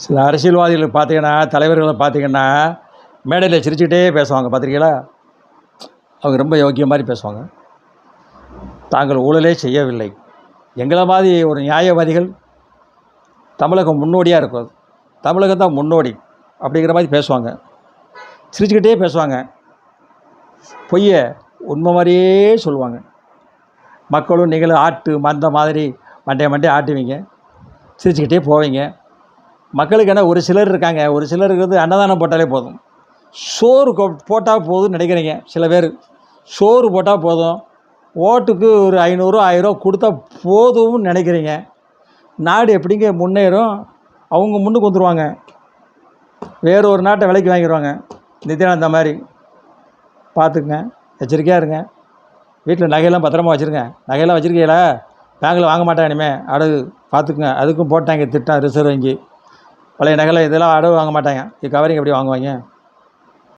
சில அரசியல்வாதிகள் பார்த்தீங்கன்னா, தலைவர்களை பார்த்தீங்கன்னா, மேடையில் சிரிச்சுக்கிட்டே பேசுவாங்க பார்த்துருக்கீங்களா? அவங்க ரொம்ப யோக்கியம் மாதிரி பேசுவாங்க. தாங்கள் ஊழலே செய்யவில்லை. எங்களை மாதிரி ஒரு நியாயவாதிகள் தமிழகம் முன்னோடியாக இருக்கும். தமிழகம் தான் முன்னோடி அப்படிங்கிற மாதிரி பேசுவாங்க. சிரிச்சுக்கிட்டே பேசுவாங்க. பொய்யை உண்மை மாதிரியே சொல்லுவாங்க. மக்களும் நீங்களும் ஆட்டு மந்த மாதிரி மண்டைய ஆட்டுவீங்க, சிரிச்சுக்கிட்டே போவீங்க. மக்களுக்கு என்ன ஒரு சிலர் இருக்காங்க, ஒரு சிலருக்கு வந்து அன்னதானம் போட்டாலே போதும், சோறு போட்டால் போதும்னு நினைக்கிறீங்க. சில பேர் சோறு போட்டால் போதும், ஓட்டுக்கு ஒரு 500 1000 கொடுத்தா போதும்னு நினைக்கிறீங்க. நாடு எப்படிங்க முன்னேறும்? அவங்க முன்னுக்கு வந்துடுவாங்க, வேறு ஒரு நாட்டை விலைக்கு வாங்கிடுவாங்க. நித்யானந்தா மாதிரி பார்த்துக்குங்க, எச்சரிக்கையாக இருங்க. வீட்டில் நகையெல்லாம் பத்திரமா வச்சுருங்க. நகையெல்லாம் வச்சுருக்கீங்களா? பேங்கில் வாங்க மாட்டேன் இனிமேல், அடகு பார்த்துக்குங்க. அதுக்கும் போட்டாங்க திட்டம், ரிசர்வ் வங்கி. பழைய நகையில் இதெல்லாம் அடகு வாங்க மாட்டாங்க. இது கவரிங் எப்படி வாங்குவாங்க?